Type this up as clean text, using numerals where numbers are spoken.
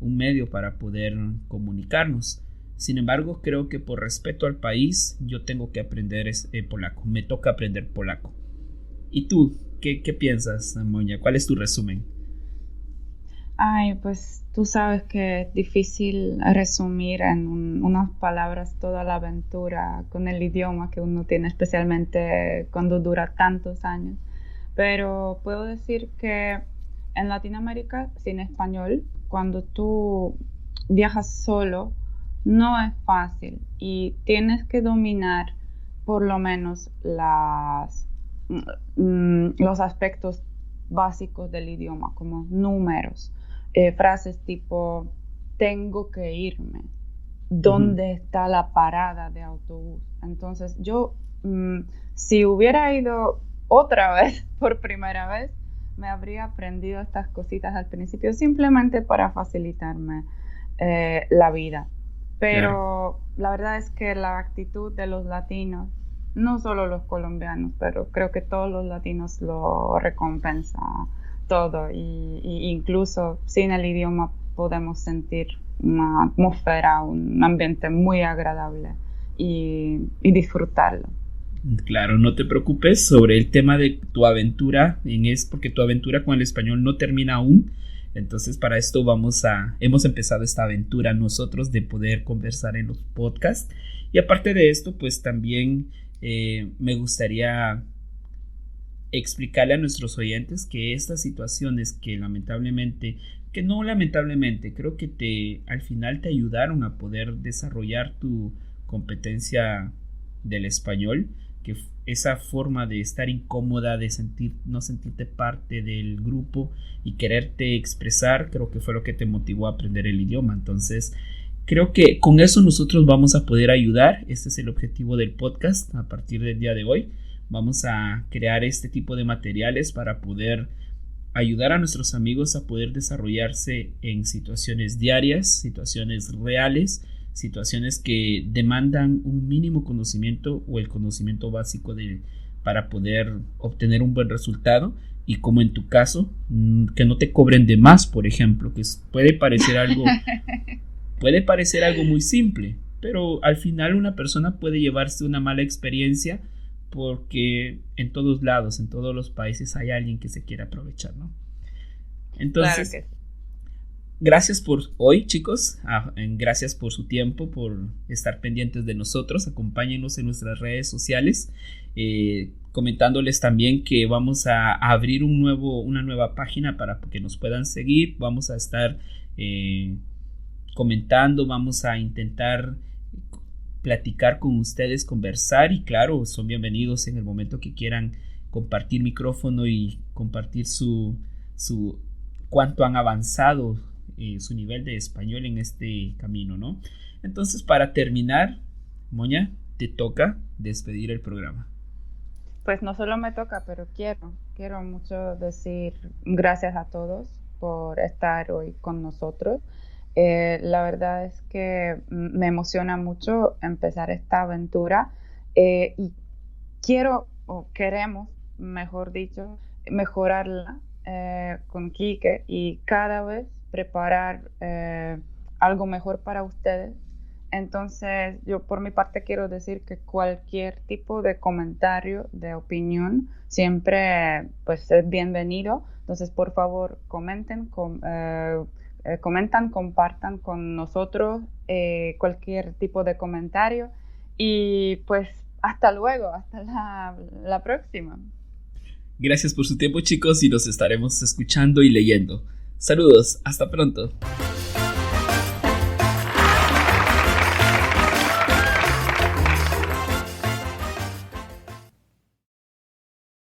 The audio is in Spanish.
un medio para poder comunicarnos. Sin embargo, creo que por respeto al país, yo tengo que aprender polaco. Me toca aprender polaco. ¿Y tú? ¿Qué piensas, Moña? ¿Cuál es tu resumen? Ay, pues tú sabes que es difícil resumir en unas palabras toda la aventura con el idioma que uno tiene, especialmente cuando dura tantos años. Pero puedo decir que en Latinoamérica, sin español, cuando tú viajas solo, no es fácil y tienes que dominar por lo menos los aspectos básicos del idioma, como números, frases tipo tengo que irme, Ujú. ¿dónde está la parada de autobús? Entonces yo, si hubiera ido otra vez, por primera vez, me habría aprendido estas cositas al principio simplemente para facilitarme la vida. Claro. Pero la verdad es que la actitud de los latinos, no solo los colombianos, pero creo que todos los latinos lo recompensa todo y incluso sin el idioma podemos sentir una atmósfera, un ambiente muy agradable y disfrutarlo. Claro, no te preocupes sobre el tema de tu aventura, porque tu aventura con el español no termina aún. Entonces, para esto hemos empezado esta aventura nosotros de poder conversar en los podcasts. Y aparte de esto, pues también me gustaría explicarle a nuestros oyentes que estas situaciones que no lamentablemente, creo que al final te ayudaron a poder desarrollar tu competencia del español, que esa forma de estar incómoda, de no sentirte parte del grupo y quererte expresar, creo que fue lo que te motivó a aprender el idioma. Entonces, creo que con eso nosotros vamos a poder ayudar. Este es el objetivo del podcast a partir del día de hoy. Vamos a crear este tipo de materiales para poder ayudar a nuestros amigos a poder desarrollarse en situaciones diarias, situaciones reales, situaciones que demandan un mínimo conocimiento o el conocimiento básico para poder obtener un buen resultado. Y como en tu caso, que no te cobren de más, por ejemplo, que puede parecer algo muy simple, pero al final una persona puede llevarse una mala experiencia porque en todos lados, en todos los países hay alguien que se quiere aprovechar, ¿no? Claro Entonces, que sí. gracias por hoy, chicos. Gracias por su tiempo, por estar pendientes de nosotros. Acompáñenos en nuestras redes sociales, comentándoles también que vamos a abrir una nueva página para que nos puedan seguir. Vamos a estar comentando, vamos a intentar platicar con ustedes, conversar, y claro, son bienvenidos en el momento que quieran compartir micrófono y compartir su cuánto han avanzado, su nivel de español en este camino, ¿no? Entonces, para terminar, Moña, te toca despedir el programa. Pues no solo me toca, pero quiero mucho decir gracias a todos por estar hoy con nosotros. La verdad es que me emociona mucho empezar esta aventura y o queremos, mejor dicho, mejorarla con Quique y cada vez preparar algo mejor para ustedes. Entonces, yo por mi parte quiero decir que cualquier tipo de comentario, de opinión, siempre pues es bienvenido. Entonces, por favor, comentan, compartan con nosotros cualquier tipo de comentario y pues hasta luego, hasta la próxima. Gracias por su tiempo, chicos, y nos estaremos escuchando y leyendo. Saludos, hasta pronto.